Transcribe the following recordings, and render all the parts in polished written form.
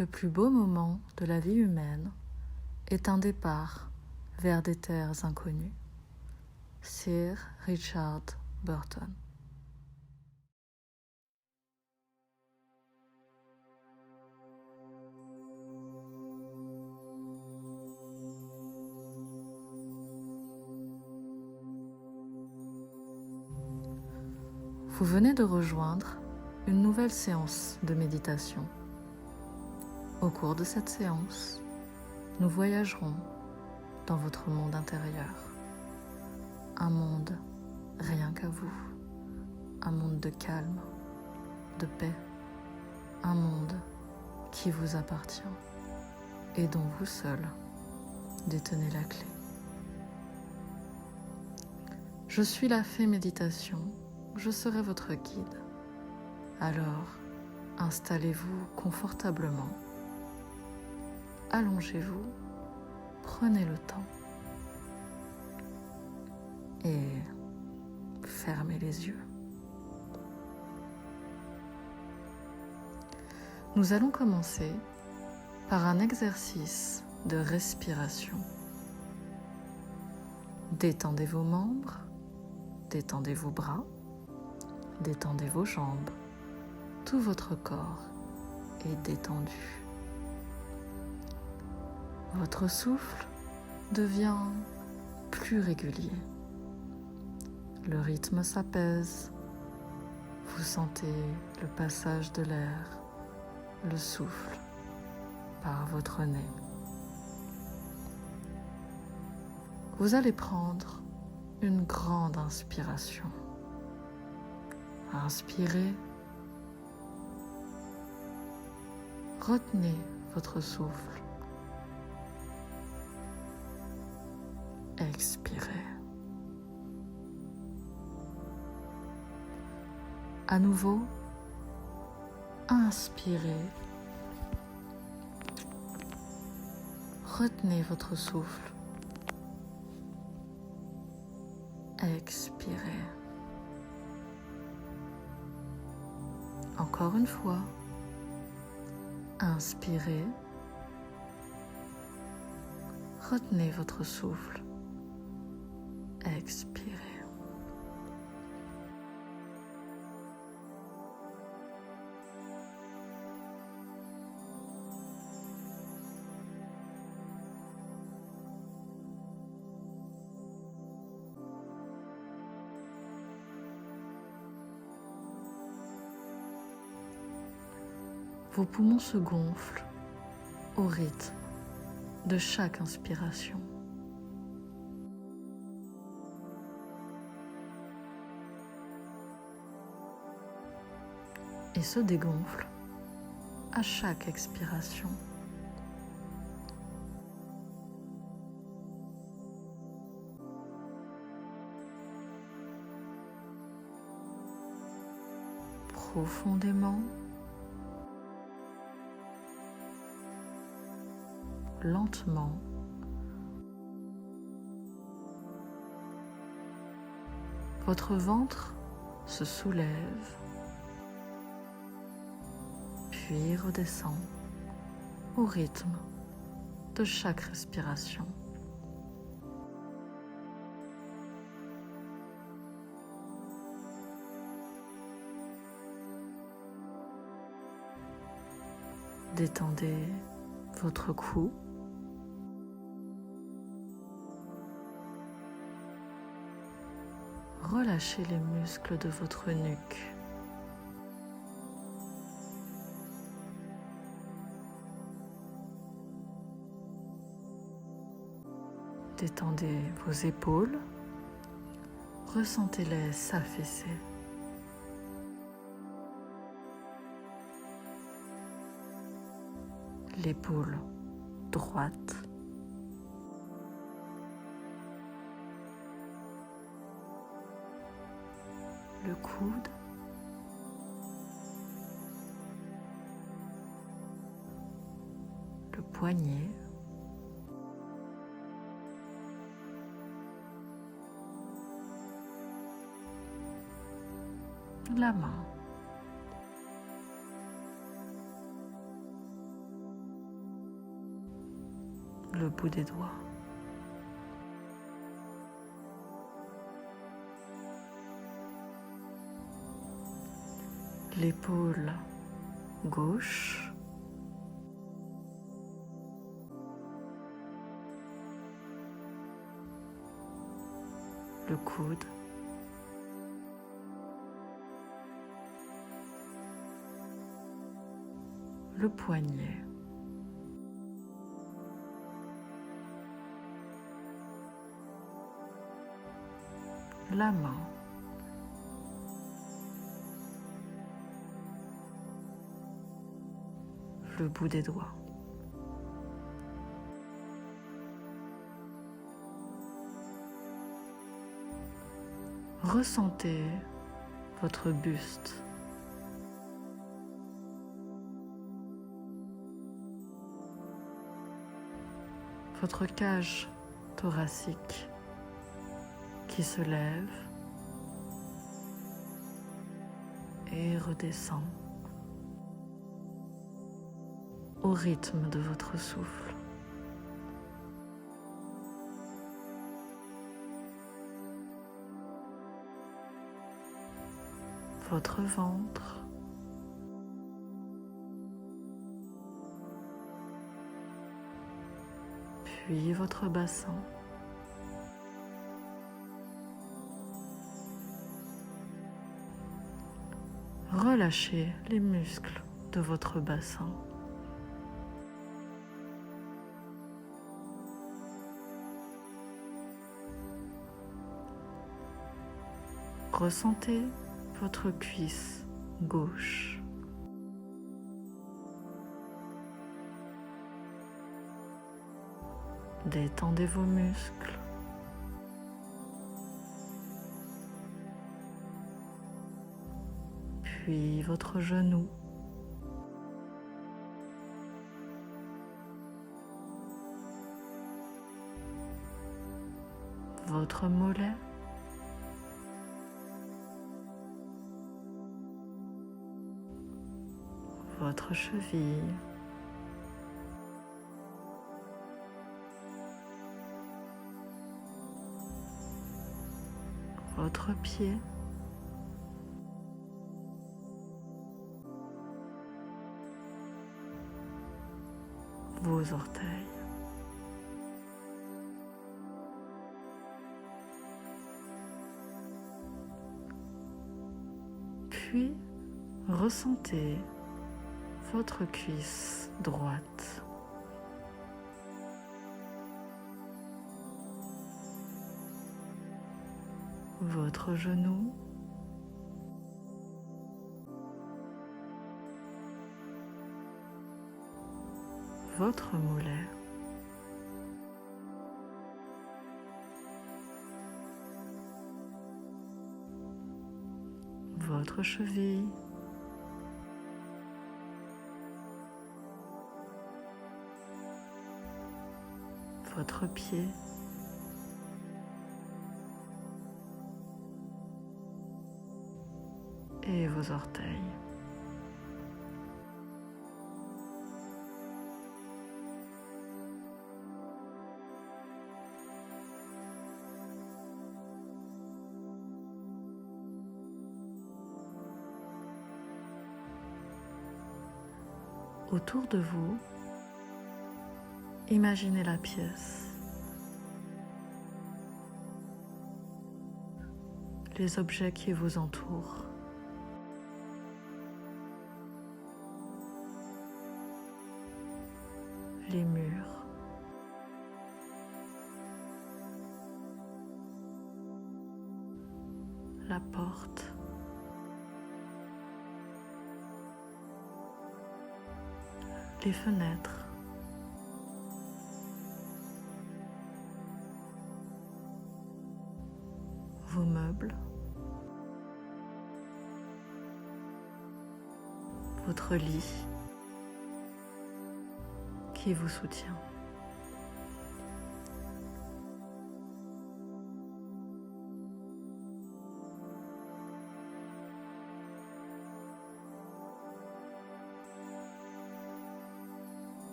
Le plus beau moment de la vie humaine est un départ vers des terres inconnues. Sir Richard Burton. Vous venez de rejoindre une nouvelle séance de méditation. Au cours de cette séance, nous voyagerons dans votre monde intérieur. Un monde rien qu'à vous. Un monde de calme, de paix. Un monde qui vous appartient et dont vous seul détenez la clé. Je suis la fée méditation, je serai votre guide. Alors, installez-vous confortablement. Allongez-vous, prenez le temps et fermez les yeux. Nous allons commencer par un exercice de respiration. Détendez vos membres, détendez vos bras, détendez vos jambes. Tout votre corps est détendu. Votre souffle devient plus régulier. Le rythme s'apaise. Vous sentez le passage de l'air, le souffle par votre nez. Vous allez prendre une grande inspiration. Inspirez. Retenez votre souffle. Expirez. À nouveau, inspirez. Retenez votre souffle. Expirez. Encore une fois, inspirez. Retenez votre souffle. Expirez. Vos poumons se gonflent au rythme de chaque inspiration. Et se dégonflent à chaque expiration. Profondément, lentement, votre ventre se soulève, puis redescend au rythme de chaque respiration. Détendez votre cou. Relâchez les muscles de votre nuque. Détendez vos épaules. Ressentez-les s'affaisser. L'épaule droite. Le coude. Le poignet. La main. bout des doigts. L'épaule gauche, le coude, le poignet, la main, le bout des doigts. Ressentez votre buste. Votre cage thoracique qui se lève et redescend au rythme de votre souffle. Votre ventre, puis votre bassin. Relâchez les muscles de votre bassin. Ressentez votre cuisse gauche. Détendez vos muscles. Puis votre genou. Votre mollet. Votre cheville. Votre pied. Vos orteils. Puis, ressentez votre cuisse droite. Votre genou. Votre mollet. Votre cheville. Votre pied. Et vos orteils. Autour de vous, imaginez la pièce, les objets qui vous entourent. Les murs, la porte, les fenêtres, vos meubles, votre lit qui vous soutient.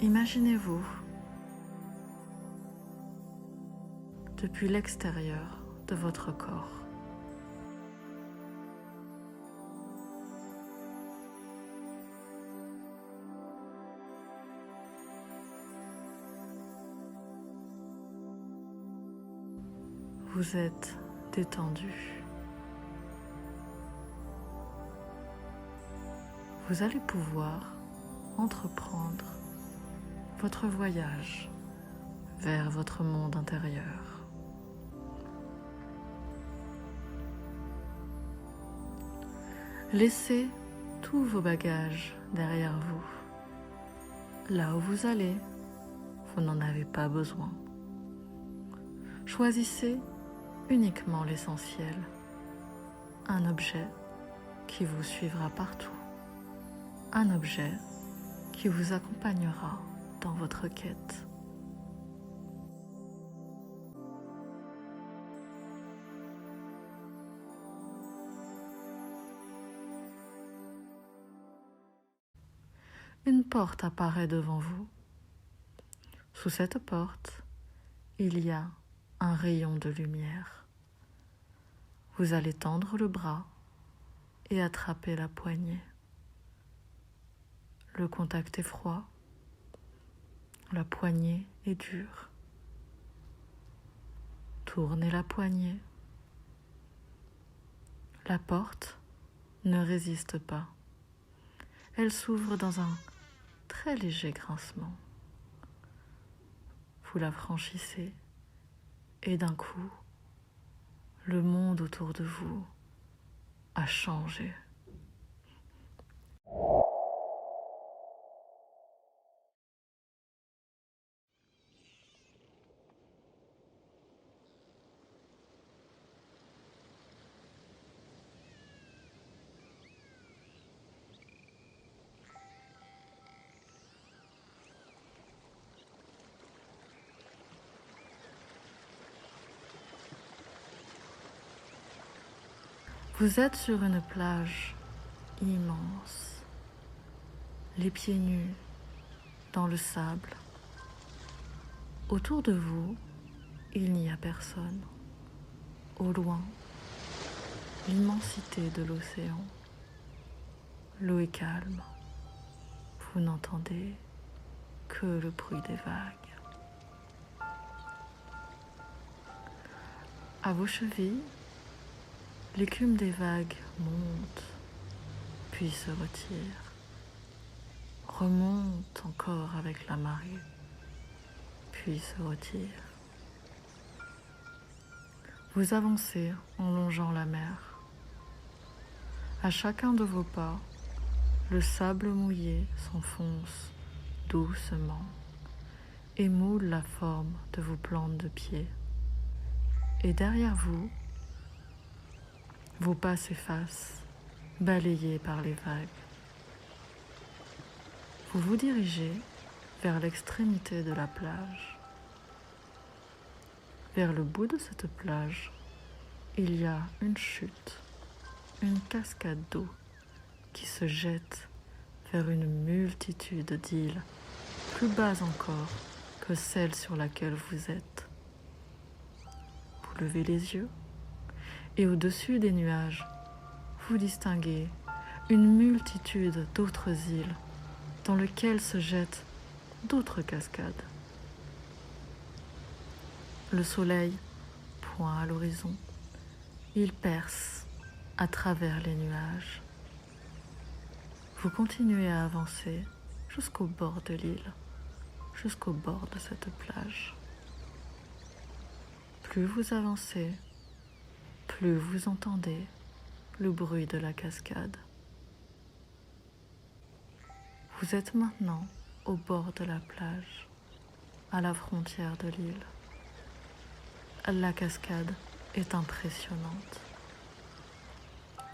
Imaginez-vous depuis l'extérieur de votre corps. Vous êtes détendu. Vous allez pouvoir entreprendre votre voyage vers votre monde intérieur. Laissez tous vos bagages derrière vous. Là où vous allez, vous n'en avez pas besoin. Choisissez uniquement l'essentiel, un objet qui vous suivra partout, un objet qui vous accompagnera dans votre quête. Une porte apparaît devant vous. Sous cette porte, il y a un rayon de lumière. Vous allez tendre le bras et attraper la poignée. Le contact est froid, la poignée est dure. Tournez la poignée. La porte ne résiste pas. Elle s'ouvre dans un très léger grincement. Vous la franchissez et d'un coup, le monde autour de vous a changé. Vous êtes sur une plage immense, les pieds nus dans le sable. Autour de vous, il n'y a personne. Au loin, l'immensité de l'océan. L'eau est calme. Vous n'entendez que le bruit des vagues. À vos chevilles, l'écume des vagues monte, puis se retire, remonte encore avec la marée, puis se retire. Vous avancez en longeant la mer. À chacun de vos pas, le sable mouillé s'enfonce doucement et moule la forme de vos plantes de pied. Et derrière vous, vos pas s'effacent, balayés par les vagues. Vous vous dirigez vers l'extrémité de la plage. Vers le bout de cette plage, il y a une chute, une cascade d'eau qui se jette vers une multitude d'îles, plus bas encore que celle sur laquelle vous êtes. Vous levez les yeux et au-dessus des nuages, vous distinguez une multitude d'autres îles dans lesquelles se jettent d'autres cascades. Le soleil pointe à l'horizon. Il perce à travers les nuages. Vous continuez à avancer jusqu'au bord de l'île, jusqu'au bord de cette plage. Plus vous avancez, plus vous entendez le bruit de la cascade. Vous êtes maintenant au bord de la plage, à la frontière de l'île. La cascade est impressionnante.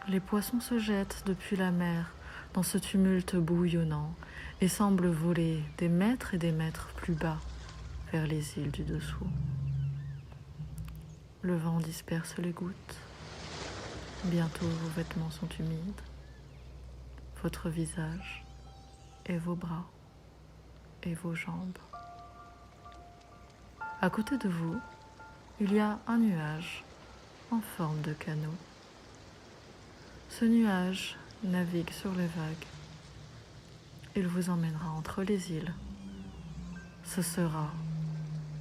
Les poissons se jettent depuis la mer dans ce tumulte bouillonnant et semblent voler des mètres et des mètres plus bas vers les îles du dessous. Le vent disperse les gouttes. Bientôt vos vêtements sont humides, votre visage et vos bras et vos jambes. À côté de vous, il y a un nuage en forme de canot. Ce nuage navigue sur les vagues. Il vous emmènera entre les îles. Ce sera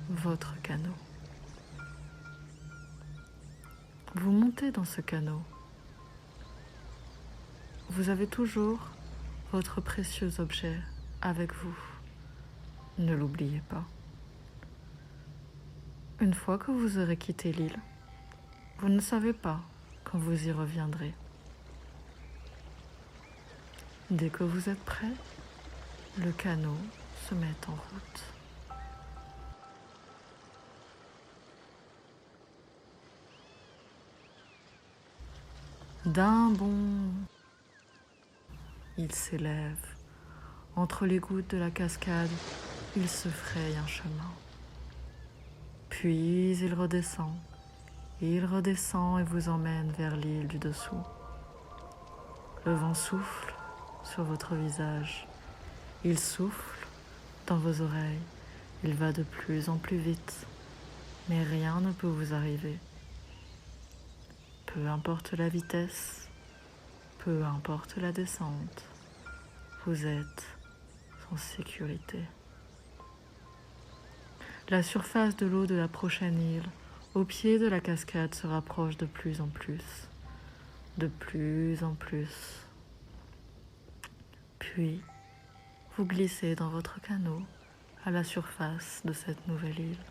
votre canot. Vous montez dans ce canot. Vous avez toujours votre précieux objet avec vous. Ne l'oubliez pas. Une fois que vous aurez quitté l'île, vous ne savez pas quand vous y reviendrez. Dès que vous êtes prêt, le canot se met en route. D'un bond, il s'élève. Entre les gouttes de la cascade, il se fraye un chemin. Puis il redescend et vous emmène vers l'île du dessous. Le vent souffle sur votre visage. Il souffle dans vos oreilles. Il va de plus en plus vite, mais rien ne peut vous arriver. Peu importe la vitesse, peu importe la descente, vous êtes en sécurité. La surface de l'eau de la prochaine île, au pied de la cascade, se rapproche de plus en plus, de plus en plus. Puis, vous glissez dans votre canot à la surface de cette nouvelle île.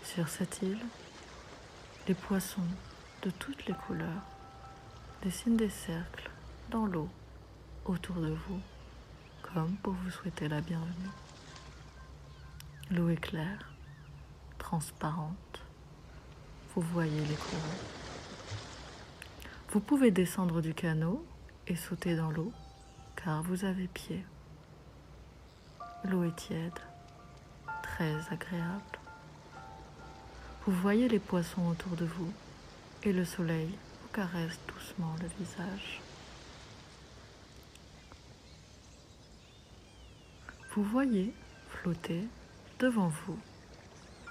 Sur cette île, les poissons de toutes les couleurs dessinent des cercles dans l'eau autour de vous, comme pour vous souhaiter la bienvenue. L'eau est claire, transparente. Vous voyez les courants. Vous pouvez descendre du canot et sauter dans l'eau, car vous avez pied. L'eau est tiède, très agréable. Vous voyez les poissons autour de vous et le soleil vous caresse doucement le visage. Vous voyez flotter devant vous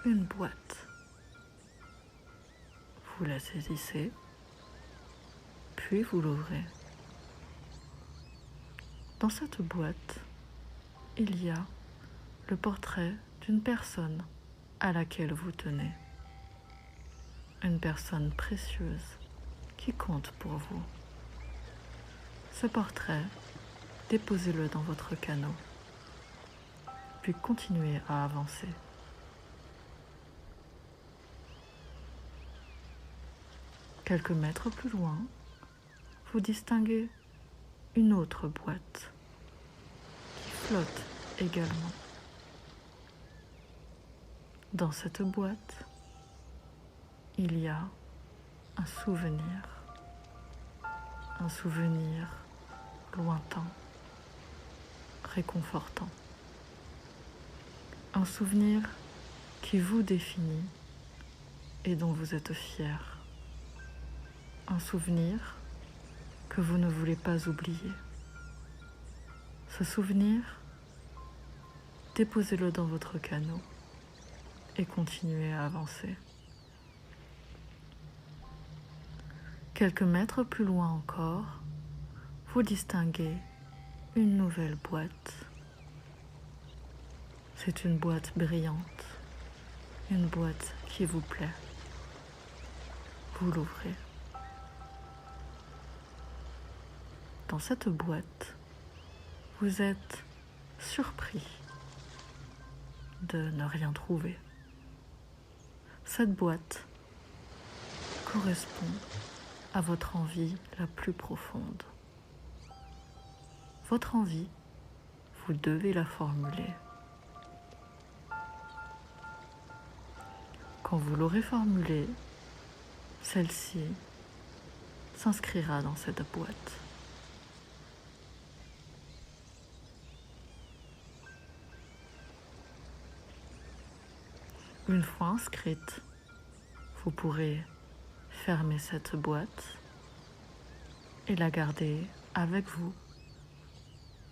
une boîte. Vous la saisissez, puis vous l'ouvrez. Dans cette boîte, il y a le portrait d'une personne à laquelle vous tenez. Une personne précieuse qui compte pour vous. Ce portrait, déposez-le dans votre canot, puis continuez à avancer. Quelques mètres plus loin, vous distinguez une autre boîte qui flotte également. Dans cette boîte, il y a un souvenir lointain, réconfortant. Un souvenir qui vous définit et dont vous êtes fier. Un souvenir que vous ne voulez pas oublier. Ce souvenir, déposez-le dans votre canot et continuez à avancer. Quelques mètres plus loin encore, vous distinguez une nouvelle boîte. C'est une boîte brillante, une boîte qui vous plaît. Vous l'ouvrez. Dans cette boîte, vous êtes surpris de ne rien trouver. Cette boîte correspond à votre envie la plus profonde. Votre envie, vous devez la formuler. Quand vous l'aurez formulée, celle-ci s'inscrira dans cette boîte. Une fois inscrite, vous pourrez fermer cette boîte et la garder avec vous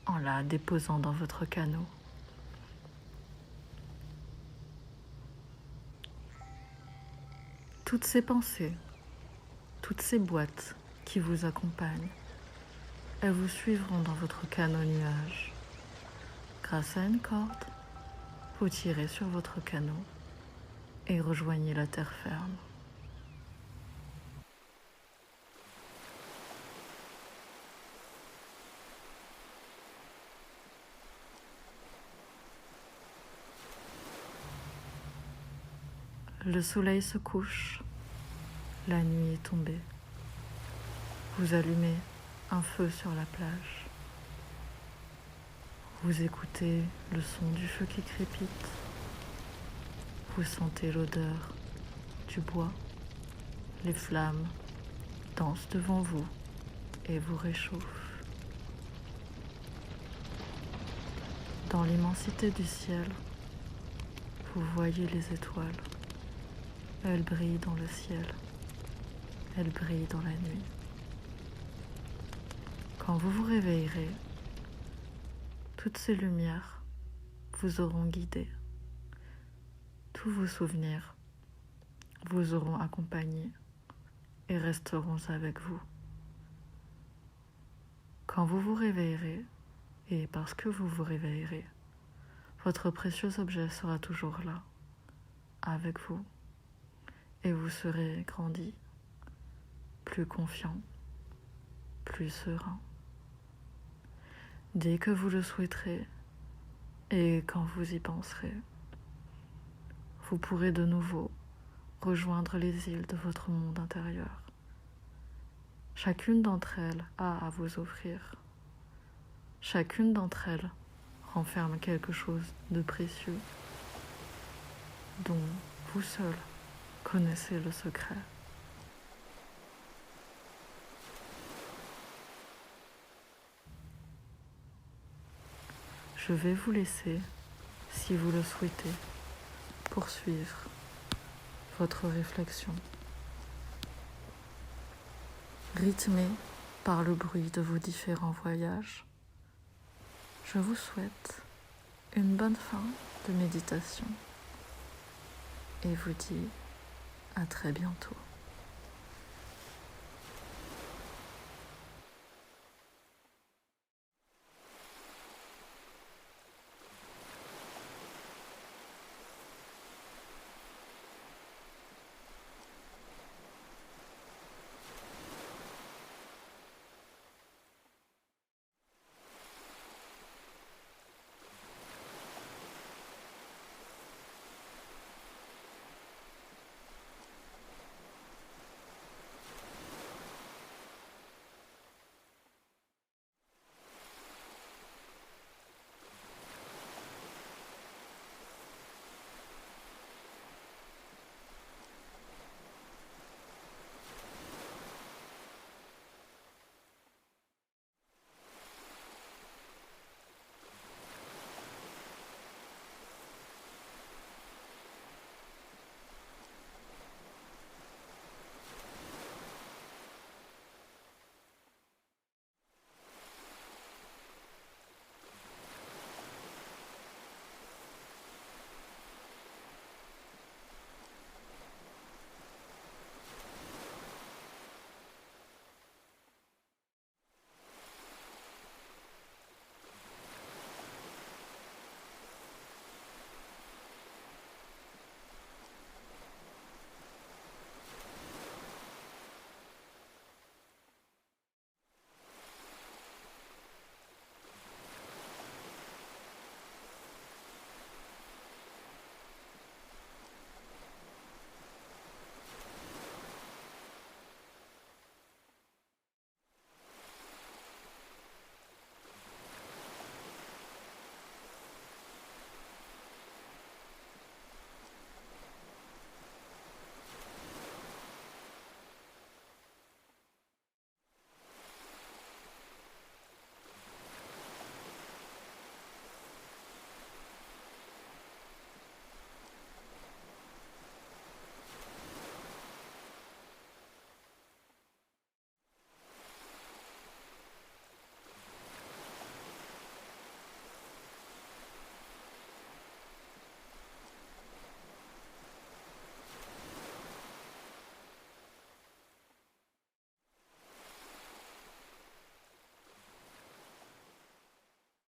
en la déposant dans votre canot. Toutes ces pensées, toutes ces boîtes qui vous accompagnent, elles vous suivront dans votre canot nuage. Grâce à une corde, vous tirez sur votre canot et rejoignez la terre ferme. Le soleil se couche, la nuit est tombée. Vous allumez un feu sur la plage. Vous écoutez le son du feu qui crépite. Vous sentez l'odeur du bois. Les flammes dansent devant vous et vous réchauffent. Dans l'immensité du ciel, vous voyez les étoiles. Elles brillent dans le ciel. Elles brillent dans la nuit. Quand vous vous réveillerez, toutes ces lumières vous auront guidé. Tous vos souvenirs vous auront accompagné et resteront avec vous. Quand vous vous réveillerez, et parce que vous vous réveillerez, votre précieux objet sera toujours là, avec vous, et vous serez grandi, plus confiant, plus serein. Dès que vous le souhaiterez, et quand vous y penserez, vous pourrez de nouveau rejoindre les îles de votre monde intérieur. Chacune d'entre elles a à vous offrir. Chacune d'entre elles renferme quelque chose de précieux dont vous seul connaissez le secret. Je vais vous laisser, si vous le souhaitez, poursuivre votre réflexion, rythmée par le bruit de vos différents voyages. Je vous souhaite une bonne fin de méditation et vous dis à très bientôt.